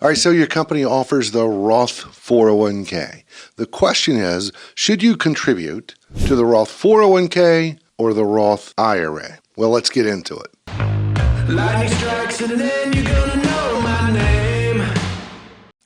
All right, so your company offers the Roth 401k. The question is, should you contribute to the Roth 401k or the Roth IRA? Well, let's get into it. Lightning strikes and then you're gonna know my name.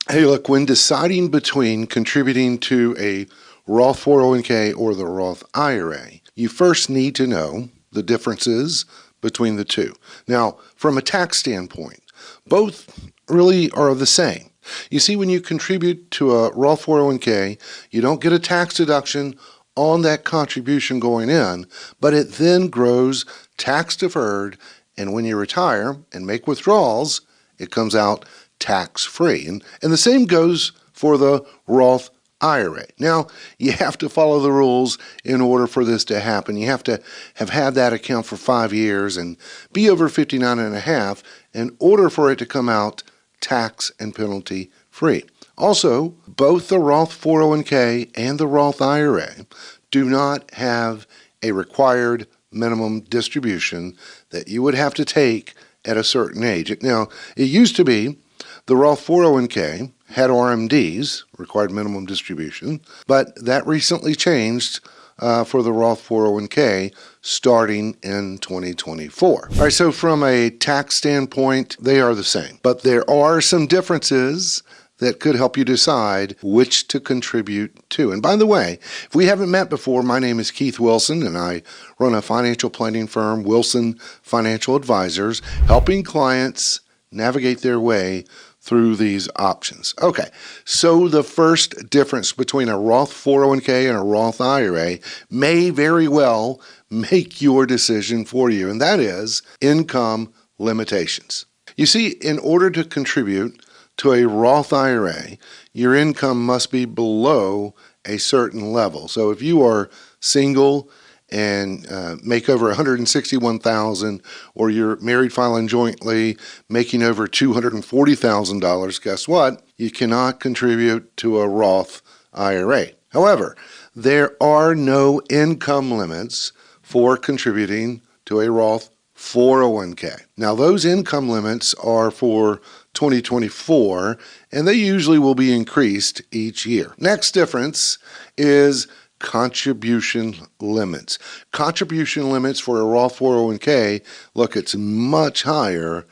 Hey, look, when deciding between contributing to a Roth 401k or the Roth IRA, you first need to know the differences between the two. Now, from a tax standpoint, both really are the same. You see, when you contribute to a Roth 401k, you don't get a tax deduction on that contribution going in, but it then grows tax deferred, and when you retire and make withdrawals, it comes out tax free. And the same goes for the Roth IRA. Now, you have to follow the rules in order for this to happen. You have to have had that account for 5 years and be over 59 and a half in order for it to come out tax and penalty free. Also, both the Roth 401k and the Roth IRA do not have a required minimum distribution that you would have to take at a certain age. Now, it used to be the Roth 401k had RMDs, required minimum distribution, but that recently changed for the Roth 401k starting in 2024. All right, so from a tax standpoint, they are the same, but there are some differences that could help you decide which to contribute to. And by the way, if we haven't met before, my name is Keith Wilson, and I run a financial planning firm, Wilson Financial Advisors, helping clients navigate their way through these options. Okay, so the first difference between a Roth 401k and a Roth IRA may very well make your decision for you, and that is income limitations. You see, in order to contribute to a Roth IRA, your income must be below a certain level. So if you are single and make over $161,000, or you're married filing jointly, making over $240,000, guess what? You cannot contribute to a Roth IRA. However, there are no income limits for contributing to a Roth 401k. Now, those income limits are for 2024, and they usually will be increased each year. Next difference is contribution limits. Contribution limits for a Roth 401k, look, it's much higher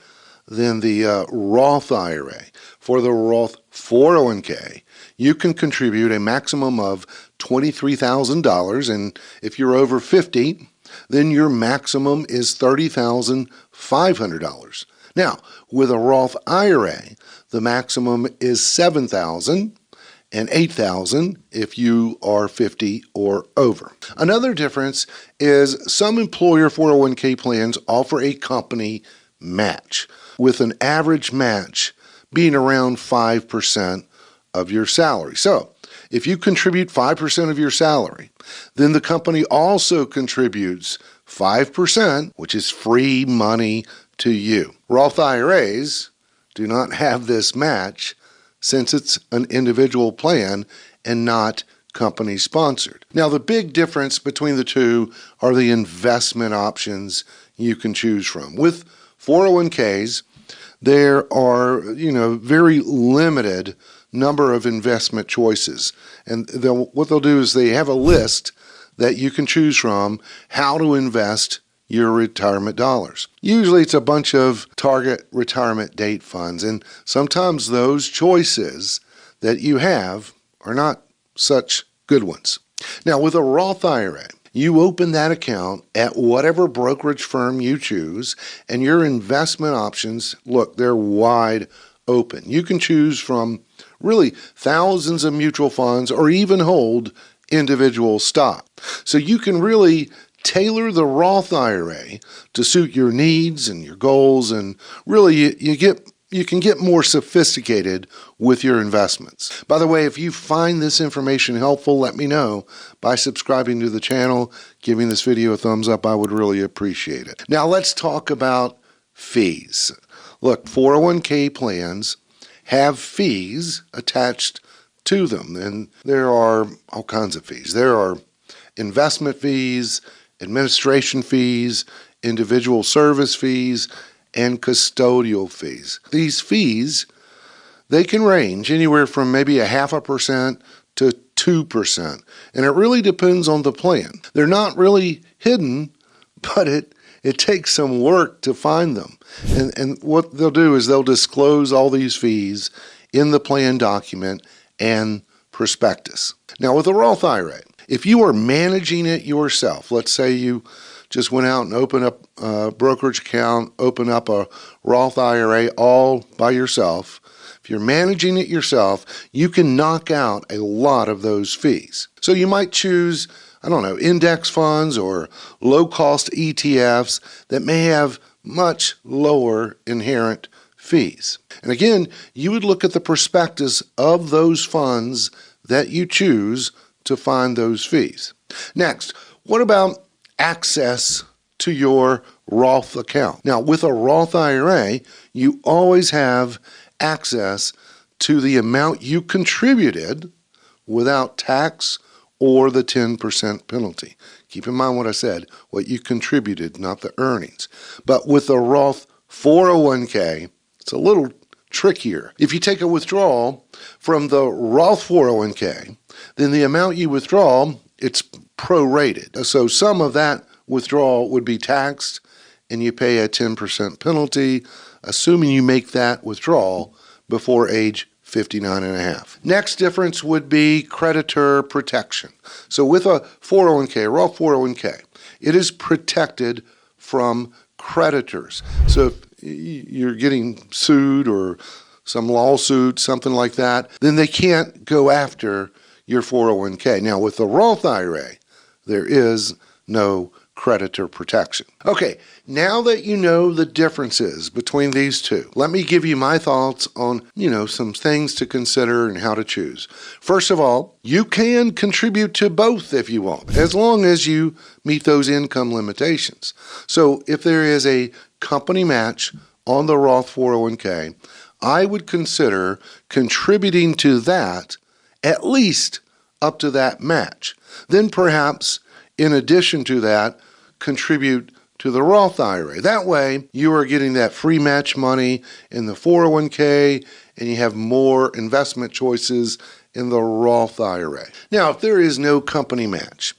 than the Roth IRA. For the Roth 401k, you can contribute a maximum of $23,000, and if you're over 50, then your maximum is $30,500. Now, with a Roth IRA, the maximum is $7,000 and $8,000 if you are 50 or over. Another difference is some employer 401k plans offer a company match, with an average match being around 5% of your salary. So, if you contribute 5% of your salary, then the company also contributes 5%, which is free money to you. Roth IRAs do not have this match since it's an individual plan and not company sponsored. Now, the big difference between the two are the investment options you can choose from. With 401ks, there are, very limited number of investment choices. And what they'll do is they have a list that you can choose from how to invest your retirement dollars. Usually it's a bunch of target retirement date funds, and sometimes those choices that you have are not such good ones. Now, with a Roth IRA, you open that account at whatever brokerage firm you choose, and your investment options, look, they're wide open. You can choose from really thousands of mutual funds or even hold individual stock. So you can really tailor the Roth IRA to suit your needs and your goals, and really you can get more sophisticated with your investments. By the way, if you find this information helpful, let me know by subscribing to the channel, giving this video a thumbs up. I would really appreciate it. Now let's talk about fees. Look, 401k plans have fees attached to them, and there are all kinds of fees. There are investment fees, administration fees, individual service fees, and custodial fees. These fees, they can range anywhere from maybe 0.5% to 2%. And it really depends on the plan. They're not really hidden, but it takes some work to find them. And what they'll do is they'll disclose all these fees in the plan document and prospectus. Now with a Roth IRA, if you are managing it yourself, let's say you just went out and opened up a brokerage account, open up a Roth IRA all by yourself. If you're managing it yourself, you can knock out a lot of those fees. So you might choose, I don't know, index funds or low-cost ETFs that may have much lower inherent fees. And again, you would look at the prospectus of those funds that you choose to find those fees. Next, what about access to your Roth account? Now, with a Roth IRA, you always have access to the amount you contributed without tax or the 10% penalty. Keep in mind what I said, what you contributed, not the earnings. But with a Roth 401k, it's a little trickier. If you take a withdrawal from the Roth 401k, then the amount you withdraw, it's prorated. So some of that withdrawal would be taxed and you pay a 10% penalty, assuming you make that withdrawal before age 59 and a half. Next difference would be creditor protection. So with a 401k, Roth 401k, it is protected from creditors. So if you're getting sued or some lawsuit, something like that, then they can't go after your 401k. Now with the Roth IRA, there is no creditor protection. Okay, now that you know the differences between these two, let me give you my thoughts on, some things to consider and how to choose. First of all, you can contribute to both if you want, as long as you meet those income limitations. So if there is a company match on the Roth 401k, I would consider contributing to that at least up to that match. Then perhaps in addition to that, contribute to the Roth IRA. That way, you are getting that free match money in the 401k and you have more investment choices in the Roth IRA. Now, if there is no company match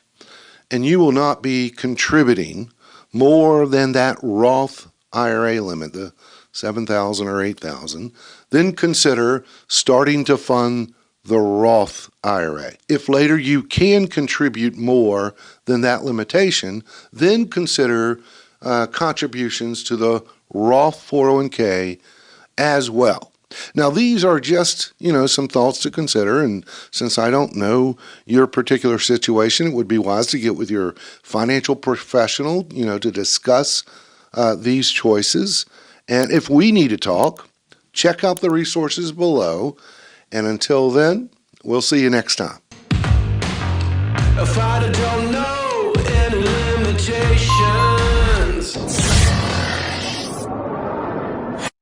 and you will not be contributing more than that Roth IRA limit, the $7,000 or $8,000, then consider starting to fund the Roth IRA. If later you can contribute more than that limitation, then consider contributions to the Roth 401k as well. Now these are just, some thoughts to consider, and since I don't know your particular situation, it would be wise to get with your financial professional, to discuss these choices. And if we need to talk, check out the resources below. And until then, we'll see you next time. If I don't know any limitations.